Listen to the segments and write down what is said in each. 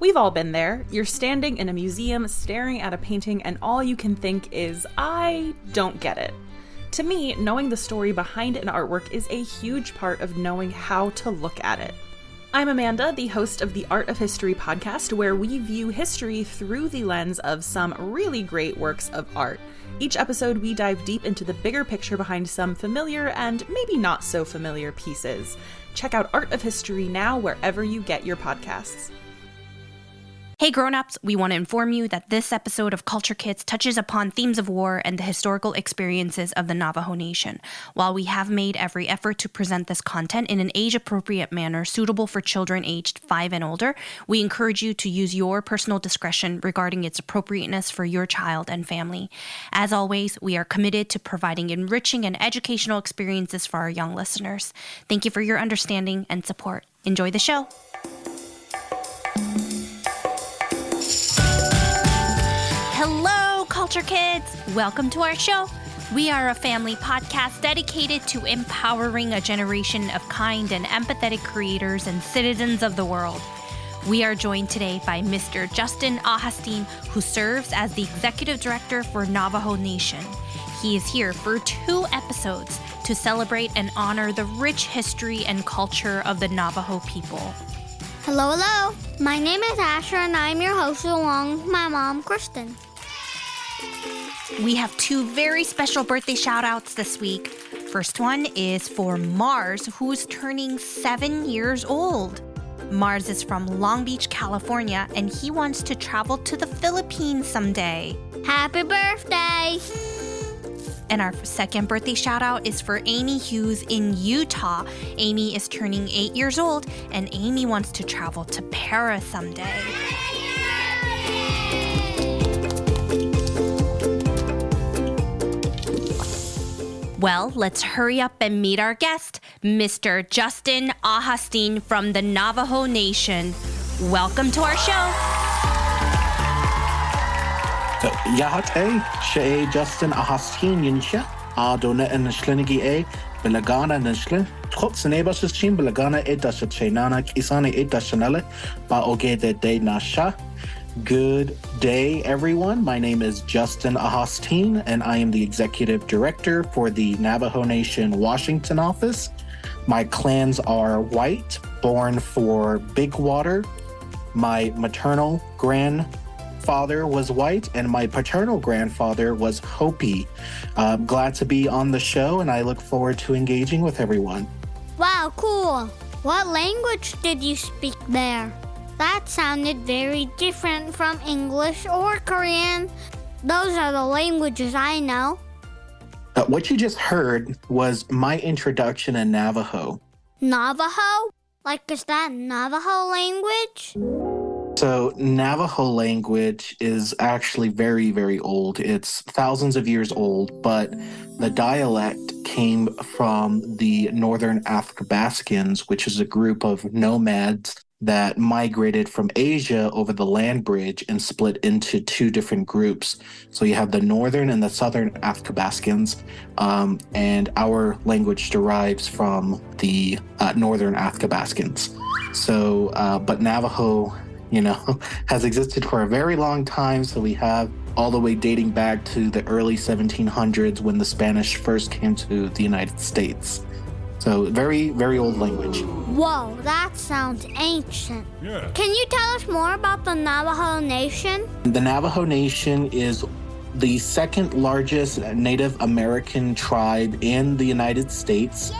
We've all been there. You're standing in a museum, staring at a painting, and all you can think is, I don't get it. To me, knowing the story behind an artwork is a huge part of knowing how to look at it. I'm Amanda, the host of the Art of History podcast, where we view history through the lens of some really great works of art. Each episode, we dive deep into the bigger picture behind some familiar and maybe not so familiar pieces. Check out Art of History now wherever you get your podcasts. Hey grown-ups, we want to inform you that this episode of Culture Kits touches upon themes of war and the historical experiences of the Navajo Nation. While we have made every effort to present this content in an age-appropriate manner suitable for children aged 5 and older, we encourage you to use your personal discretion regarding its appropriateness for your child and family. As always, we are committed to providing enriching and educational experiences for our young listeners. Thank you for your understanding and support. Enjoy the show. Hello, Culture Kids! Welcome to our show. We are a family podcast dedicated to empowering a generation of kind and empathetic creators and citizens of the world. We are joined today by Mr. Justin Ahasteen, who serves as the Executive Director for Navajo Nation. He is here for 2 episodes to celebrate and honor the rich history and culture of the Navajo people. Hello. My name is Asher and I'm your host along with my mom, Kristen. We have 2 very special birthday shout-outs this week. First one is for Mars, who's turning 7 years old. Mars is from Long Beach, California, and he wants to travel to the Philippines someday. Happy birthday! And our second birthday shout-out is for Amy Hughes in Utah. Amy is turning 8 years old, and Amy wants to travel to Paris someday. Well, let's hurry up and meet our guest, Mr. Justin Ahasteen from the Navajo Nation. Welcome to our show. Yahate, She Justin Ahasteen Yinsha, Adona and Shlenigi Belagana Nishle, Trots and Ebashim, Belagana Edasha Chenana, Kisani Edashanale, Baoge de Nasha. Good day, everyone. My name is Justin Ahasteen, and I am the Executive Director for the Navajo Nation Washington office. My clans are White, born for Big Water. My maternal grandfather was White, and my paternal grandfather was Hopi. Glad to be on the show, and I look forward to engaging with everyone. Wow, cool. What language did you speak there? That sounded very different from English or Korean. Those are the languages I know. What you just heard was my introduction in Navajo. Navajo? Like, is that Navajo language? So Navajo language is actually very, very old. It's thousands of years old, but the dialect came from the northern Athabascans, which is a group of nomads that migrated from Asia over the land bridge and split into 2 different groups. So you have the northern and the southern Athabascans, and our language derives from the northern Athabascans. So, but Navajo, has existed for a very long time. So we have all the way dating back to the early 1700s when the Spanish first came to the United States. So very, very old language. Whoa, that sounds ancient. Yeah. Can you tell us more about the Navajo Nation? The Navajo Nation is the second largest Native American tribe in the United States.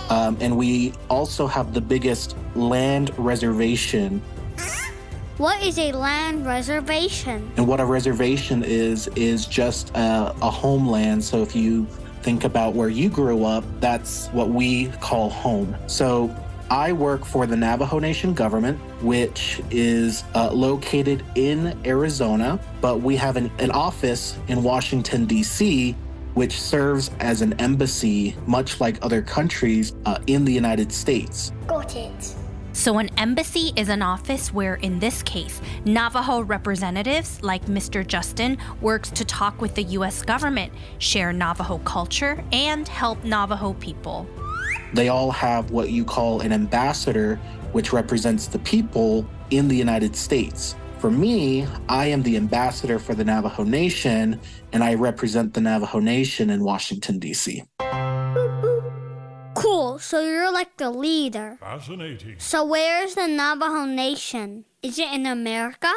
And we also have the biggest land reservation. What is a land reservation? And what a reservation is just a homeland. So if you think about where you grew up, that's what we call home. So I work for the Navajo Nation government, which is located in Arizona, but we have an office in Washington, D.C., which serves as an embassy, much like other countries in the United States. Got it. So an embassy is an office where, in this case, Navajo representatives like Mr. Justin works to talk with the U.S. government, share Navajo culture, and help Navajo people. They all have what you call an ambassador, which represents the people in the United States. For me, I am the ambassador for the Navajo Nation, and I represent the Navajo Nation in Washington, D.C. Cool, so you're like the leader. Fascinating. So where's the Navajo Nation? Is it in America?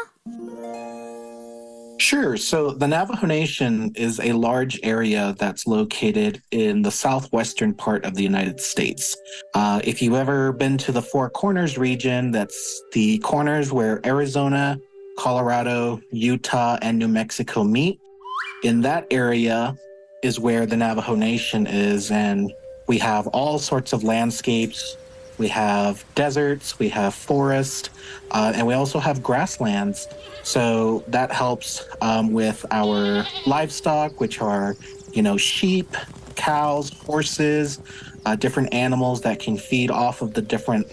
Sure. So the Navajo Nation is a large area that's located in the southwestern part of the United States. If you've ever been to the Four Corners region, that's the corners where Arizona, Colorado, Utah, and New Mexico meet. In that area is where the Navajo Nation is, and we have all sorts of landscapes. We have deserts, we have forest, and we also have grasslands. So that helps with our livestock, which are, sheep, cows, horses, different animals that can feed off of the different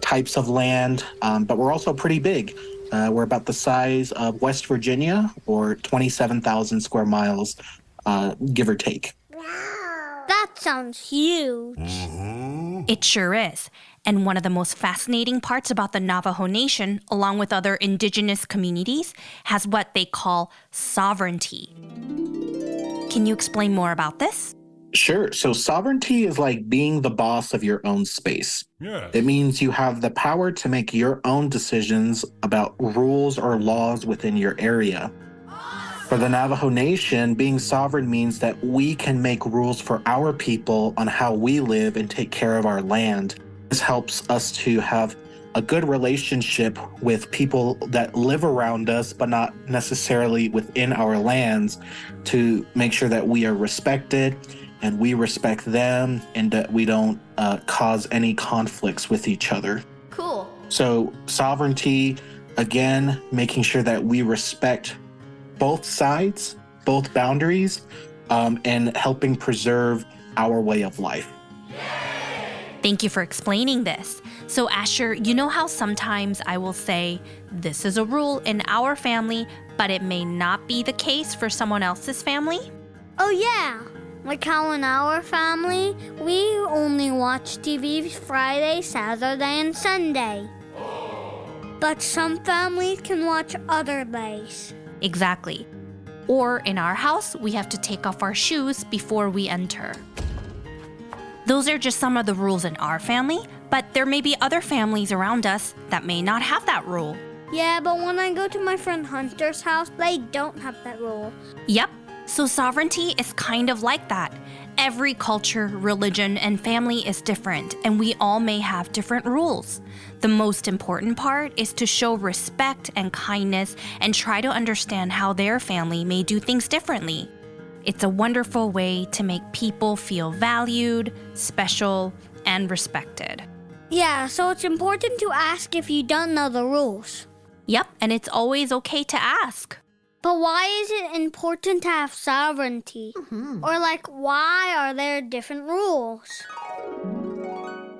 types of land. But we're also pretty big. We're about the size of West Virginia, or 27,000 square miles, give or take. That sounds huge. It sure is. And one of the most fascinating parts about the Navajo Nation, along with other indigenous communities, has what they call sovereignty. Can you explain more about this? Sure. So sovereignty is like being the boss of your own space. Yes. It means you have the power to make your own decisions about rules or laws within your area. For the Navajo Nation, being sovereign means that we can make rules for our people on how we live and take care of our land. This helps us to have a good relationship with people that live around us, but not necessarily within our lands, to make sure that we are respected and we respect them, and that we don't cause any conflicts with each other. Cool. So sovereignty, again, making sure that we respect both sides, both boundaries, and helping preserve our way of life. Thank you for explaining this. So Asher, you know how sometimes I will say, this is a rule in our family, but it may not be the case for someone else's family? Oh yeah, like how in our family, we only watch TV Friday, Saturday, and Sunday. But some families can watch other days. Exactly. Or in our house, we have to take off our shoes before we enter. Those are just some of the rules in our family, but there may be other families around us that may not have that rule. Yeah, but when I go to my friend Hunter's house, they don't have that rule. Yep. So sovereignty is kind of like that. Every culture, religion, and family is different, and we all may have different rules. The most important part is to show respect and kindness and try to understand how their family may do things differently. It's a wonderful way to make people feel valued, special, and respected. Yeah, so it's important to ask if you don't know the rules. Yep, and it's always okay to ask. But why is it important to have sovereignty? Or why are there different rules?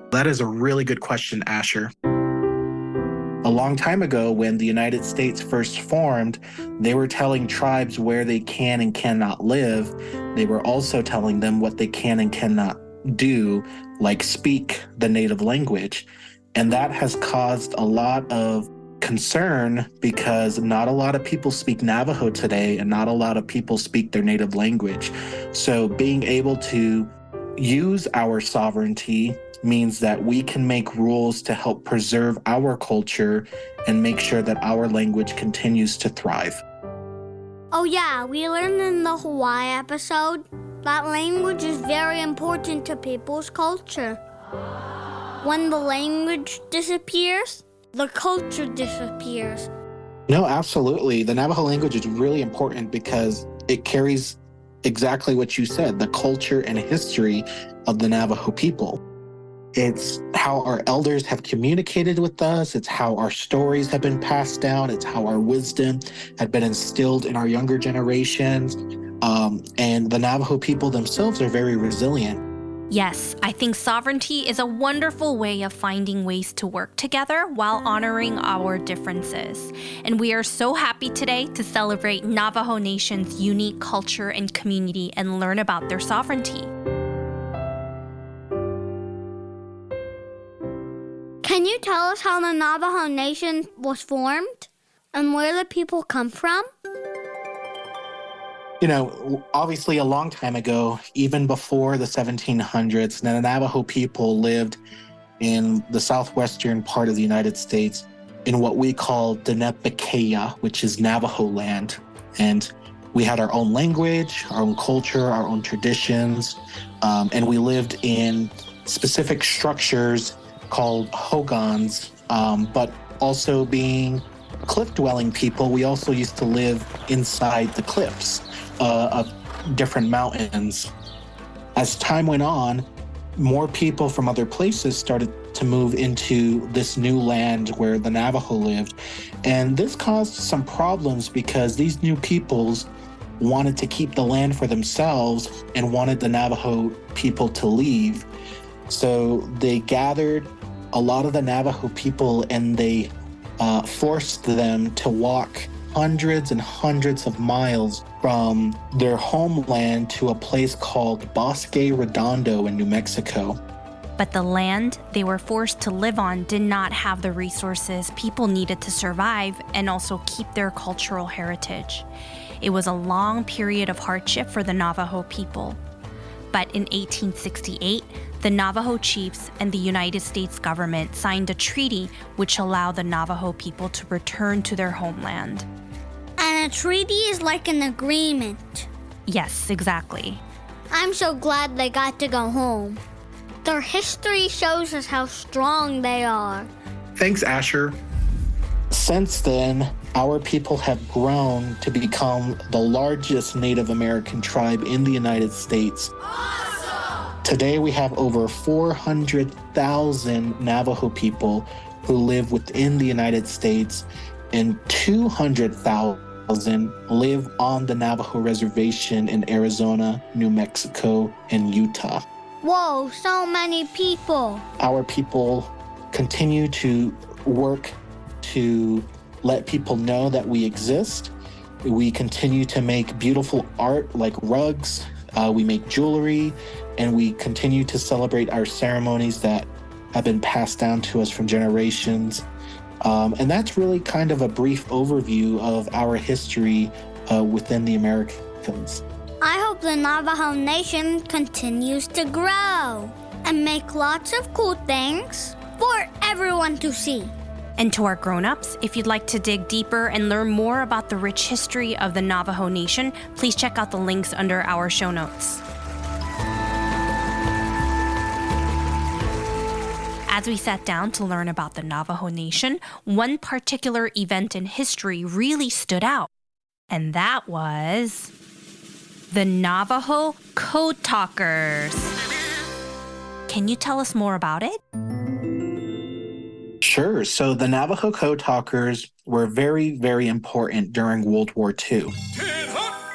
That is a really good question, Asher. A long time ago, when the United States first formed, they were telling tribes where they can and cannot live. They were also telling them what they can and cannot do, like speak the native language. And that has caused a lot of concern because not a lot of people speak Navajo today, and not a lot of people speak their native language. So being able to use our sovereignty means that we can make rules to help preserve our culture and make sure that our language continues to thrive. Oh yeah, we learned in the Hawaii episode that language is very important to people's culture. When the language disappears, the culture disappears. No, absolutely. The Navajo language is really important because it carries exactly what you said, the culture and history of the Navajo people. It's how our elders have communicated with us. It's how our stories have been passed down. It's how our wisdom had been instilled in our younger generations. And the Navajo people themselves are very resilient. Yes, I think sovereignty is a wonderful way of finding ways to work together while honoring our differences. And we are so happy today to celebrate Navajo Nation's unique culture and community and learn about their sovereignty. Can you tell us how the Navajo Nation was formed and where the people come from? Obviously a long time ago, even before the 1700s, the Navajo people lived in the southwestern part of the United States in what we call Denepikeya, which is Navajo land. And we had our own language, our own culture, our own traditions, and we lived in specific structures called hogans, but also being cliff-dwelling people, we also used to live inside the cliffs of different mountains. As time went on, more people from other places started to move into this new land where the Navajo lived. And this caused some problems because these new peoples wanted to keep the land for themselves and wanted the Navajo people to leave. So they gathered a lot of the Navajo people and they forced them to walk hundreds and hundreds of miles from their homeland to a place called Bosque Redondo in New Mexico. But the land they were forced to live on did not have the resources people needed to survive and also keep their cultural heritage. It was a long period of hardship for the Navajo people. But in 1868, the Navajo chiefs and the United States government signed a treaty which allowed the Navajo people to return to their homeland. And a treaty is like an agreement. Yes, exactly. I'm so glad they got to go home. Their history shows us how strong they are. Thanks, Asher. Since then, our people have grown to become the largest Native American tribe in the United States. Awesome! Today, we have over 400,000 Navajo people who live within the United States, and 200,000 live on the Navajo Reservation in Arizona, New Mexico, and Utah. Whoa, so many people. Our people continue to work to let people know that we exist. We continue to make beautiful art like rugs. We make jewelry, and we continue to celebrate our ceremonies that have been passed down to us from generations. And that's really kind of a brief overview of our history within the Americans. I hope the Navajo Nation continues to grow and make lots of cool things for everyone to see. And to our grown-ups, if you'd like to dig deeper and learn more about the rich history of the Navajo Nation, please check out the links under our show notes. As we sat down to learn about the Navajo Nation, one particular event in history really stood out, and that was the Navajo Code Talkers. Can you tell us more about it? Sure. So the Navajo Code Talkers were very, very important during World War II.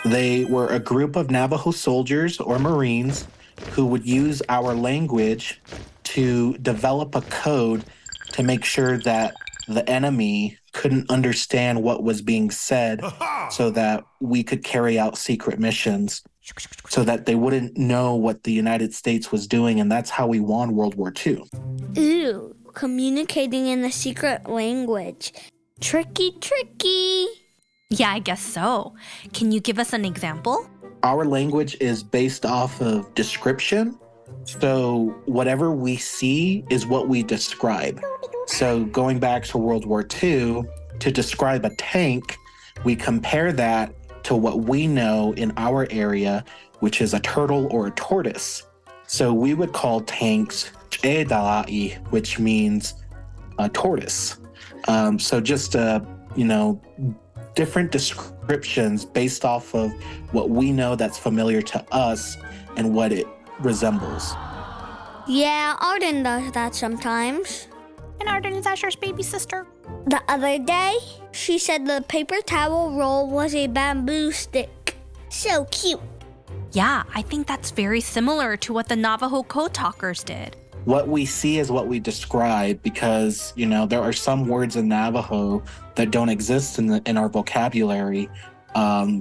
They were a group of Navajo soldiers or Marines who would use our language to develop a code to make sure that the enemy couldn't understand what was being said so that we could carry out secret missions so that they wouldn't know what the United States was doing. And that's how we won World War II. Ooh, communicating in a secret language. Tricky, tricky. Yeah, I guess so. Can you give us an example? Our language is based off of description. So whatever we see is what we describe. So going back to World War II, to describe a tank, we compare that to what we know in our area, which is a turtle or a tortoise. So we would call tanks "Che'dala'i," which means a tortoise. So just different descriptions based off of what we know that's familiar to us and what it resembles. Yeah, Arden does that sometimes. And Arden is Asher's baby sister. The other day, she said the paper towel roll was a bamboo stick. So cute. Yeah, I think that's very similar to what the Navajo Code Talkers did. What we see is what we describe because, there are some words in Navajo that don't exist in our vocabulary.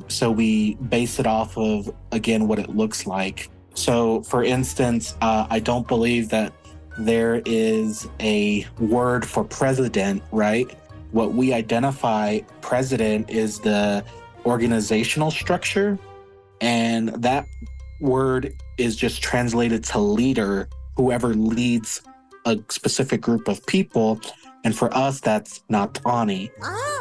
So we base it off of, again, what it looks like. So, for instance, I don't believe that there is a word for president, right? What we identify president is the organizational structure, and that word is just translated to leader, whoever leads a specific group of people. And for us, that's Natani,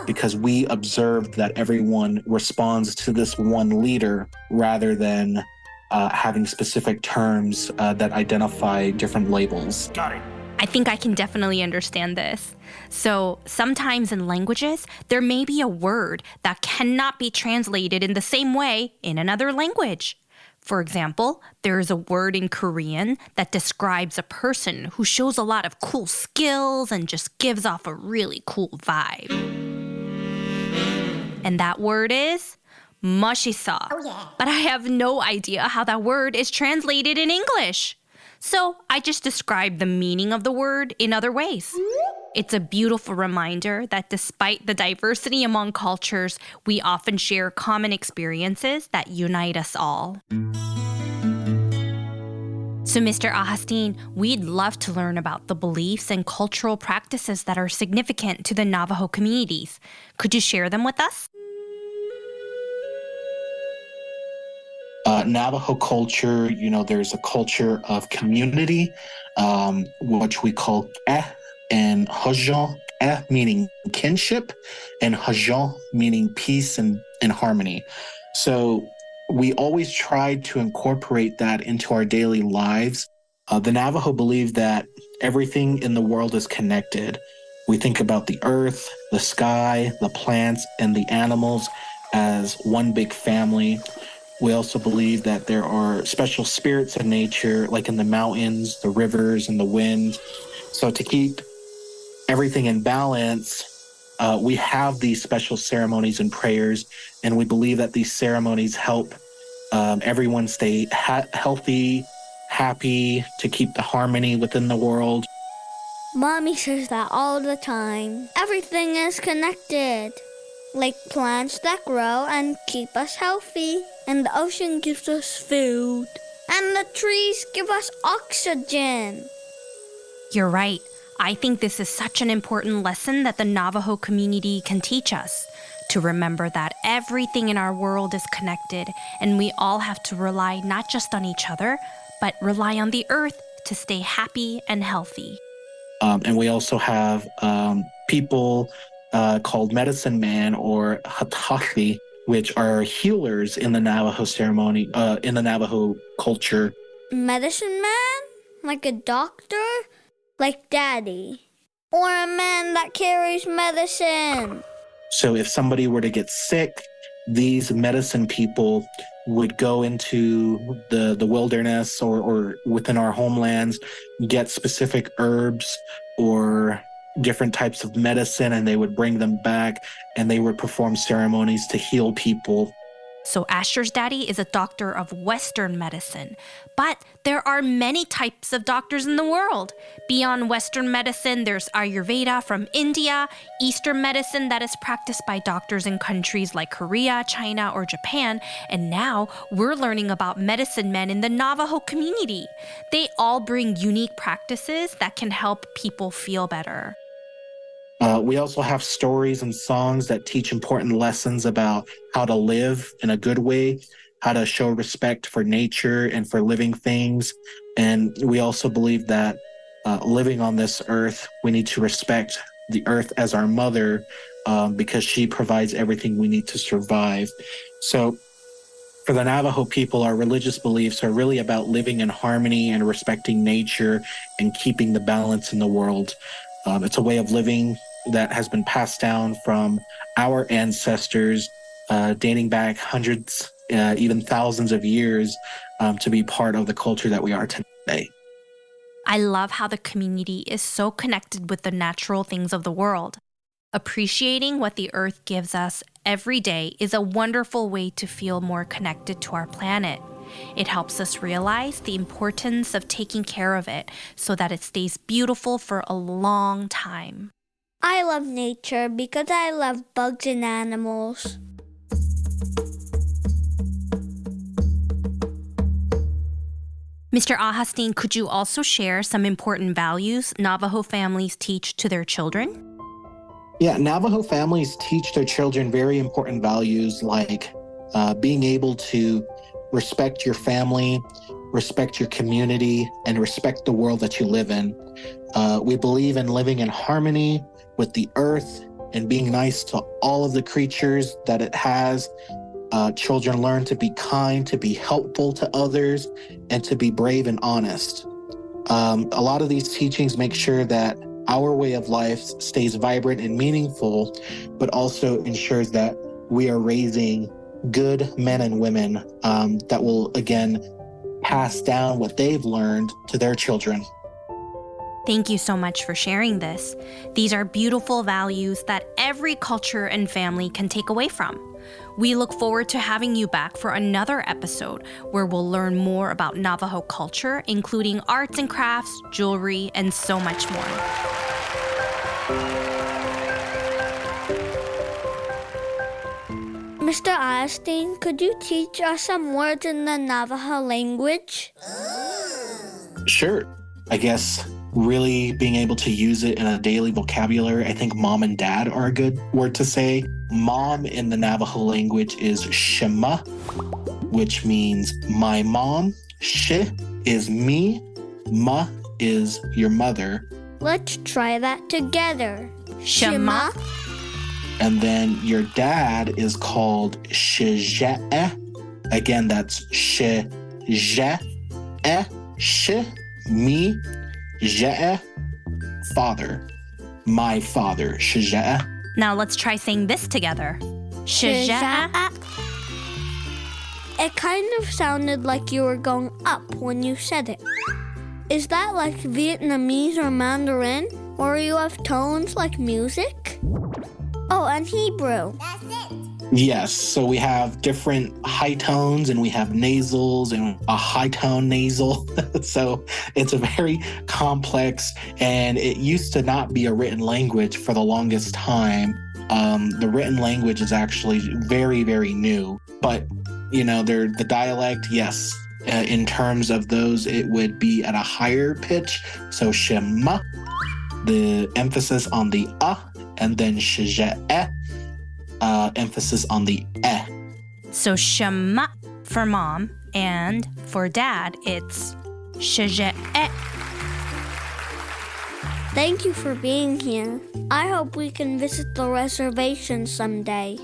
because we observed that everyone responds to this one leader rather than having specific terms that identify different labels. Got it. I think I can definitely understand this. So sometimes in languages, there may be a word that cannot be translated in the same way in another language. For example, there is a word in Korean that describes a person who shows a lot of cool skills and just gives off a really cool vibe. And that word is 멋있어. Oh, yeah. But I have no idea how that word is translated in English. So I just described the meaning of the word in other ways. It's a beautiful reminder that despite the diversity among cultures, we often share common experiences that unite us all. So, Mr. Ahasteen, we'd love to learn about the beliefs and cultural practices that are significant to the Navajo communities. Could you share them with us? Navajo culture, there's a culture of community, which we call and hajon, meaning kinship, and hajon meaning peace and harmony. So we always tried to incorporate that into our daily lives. The Navajo believe that everything in the world is connected. We think about the earth, the sky, the plants, and the animals as one big family. We also believe that there are special spirits in nature, like in the mountains, the rivers, and the wind. So to keep everything in balance, we have these special ceremonies and prayers, and we believe that these ceremonies help everyone stay healthy, happy, to keep the harmony within the world. Mommy says that all the time. Everything is connected. Like plants that grow and keep us healthy. And the ocean gives us food. And the trees give us oxygen. You're right. I think this is such an important lesson that the Navajo community can teach us. To remember that everything in our world is connected, and we all have to rely not just on each other, but rely on the earth to stay happy and healthy. And we also have people called medicine man or hatashi, which are healers in the Navajo ceremony, in the Navajo culture. Medicine man? Like a doctor? Like Daddy? Or a man that carries medicine? So if somebody were to get sick, these medicine people would go into the wilderness or within our homelands, get specific herbs or different types of medicine, and they would bring them back and they would perform ceremonies to heal people. So Asher's daddy is a doctor of Western medicine, but there are many types of doctors in the world. Beyond Western medicine, there's Ayurveda from India, Eastern medicine that is practiced by doctors in countries like Korea, China, or Japan, and now we're learning about medicine men in the Navajo community. They all bring unique practices that can help people feel better. We also have stories and songs that teach important lessons about how to live in a good way, how to show respect for nature and for living things. And we also believe that living on this earth, we need to respect the earth as our mother because she provides everything we need to survive. So for the Navajo people, our religious beliefs are really about living in harmony and respecting nature and keeping the balance in the world. It's a way of living that has been passed down from our ancestors, dating back hundreds, even thousands of years, to be part of the culture that we are today. I love how the community is so connected with the natural things of the world. Appreciating what the earth gives us every day is a wonderful way to feel more connected to our planet. It helps us realize the importance of taking care of it so that it stays beautiful for a long time. I love nature because I love bugs and animals. Mr. Ahasteen, could you also share some important values Navajo families teach to their children? Yeah, Navajo families teach their children very important values like being able to respect your family, respect your community, and respect the world that you live in. We believe in living in harmony with the earth and being nice to all of the creatures that it has. Children learn to be kind, to be helpful to others, and to be brave and honest. A lot of these teachings make sure that our way of life stays vibrant and meaningful, but also ensures that we are raising good men and women that will, again, pass down what they've learned to their children. Thank you so much for sharing this. These are beautiful values that every culture and family can take away from. We look forward to having you back for another episode where we'll learn more about Navajo culture, including arts and crafts, jewelry, and so much more. Mr. Ahasteen, could you teach us some words in the Navajo language? Sure. I guess really being able to use it in a daily vocabulary. I think mom and dad are a good word to say. Mom in the Navajo language is Shema, which means my mom. She is me. Ma is your mother. Let's try that together. Shema. And then your dad is called Sheje'e. Again, that's Sheje'e. She, me, Je'e, father. My father, Sheje'e. Now let's try saying this together. Sheje'e. It kind of sounded like you were going up when you said it. Is that like Vietnamese or Mandarin? Or you have tones like music? Oh, and Hebrew. That's it. Yes, so we have different high tones and we have nasals and a high tone nasal. So it's a very complex, and it used to not be a written language for the longest time. The written language is actually very, very new. But, you know, the dialect, yes, in terms of those, it would be at a higher pitch. So Shema, the emphasis on the and then Sheje'e, emphasis on the So Shema for mom, and for dad, it's Sheje'e. Thank you for being here. I hope we can visit the reservation someday.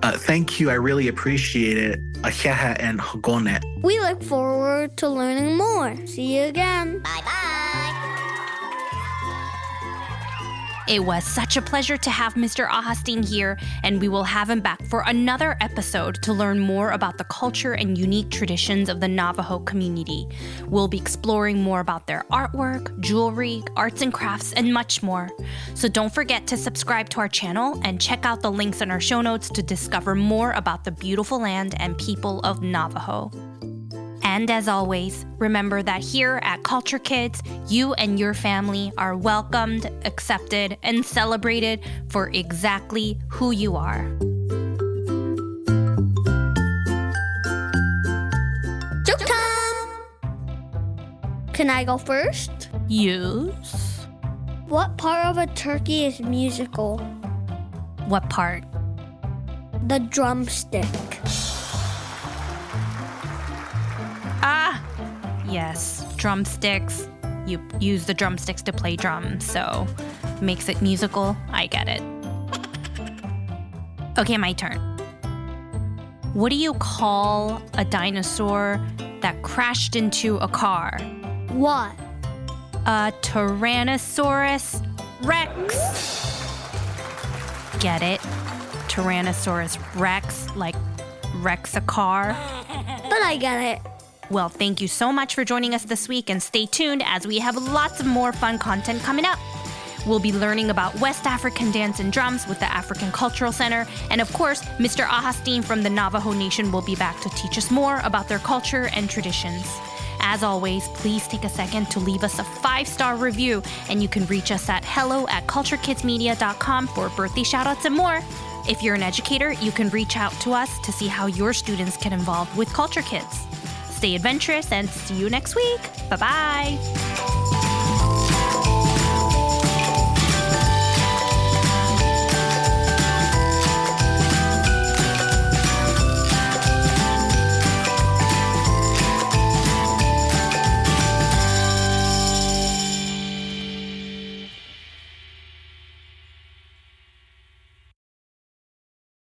Thank you. I really appreciate it. Aheha and Hogone. We look forward to learning more. See you again. Bye-bye. It was such a pleasure to have Mr. Ahasteen here, and we will have him back for another episode to learn more about the culture and unique traditions of the Navajo community. We'll be exploring more about their artwork, jewelry, arts and crafts, and much more. So don't forget to subscribe to our channel and check out the links in our show notes to discover more about the beautiful land and people of Navajo. And as always, remember that here at Culture Kids, you and your family are welcomed, accepted, and celebrated for exactly who you are. Joke time! Can I go first? Yes. What part of a turkey is musical? What part? The drumstick. Ah, yes, drumsticks. You use the drumsticks to play drums, so makes it musical. I get it. Okay, my turn. What do you call a dinosaur that crashed into a car? What? A Tyrannosaurus Rex. Get it? Tyrannosaurus Rex, like wrecks a car. But I get it. Well, thank you so much for joining us this week, and stay tuned as we have lots of more fun content coming up. We'll be learning about West African dance and drums with the African Cultural Center, and of course, Mr. Ahasteen from the Navajo Nation will be back to teach us more about their culture and traditions. As always, please take a second to leave us a 5-star review, and you can reach us at hello@culturekidsmedia.com for birthday shoutouts and more. If you're an educator, you can reach out to us to see how your students can involve with Culture Kids. Stay adventurous and see you next week. Bye-bye.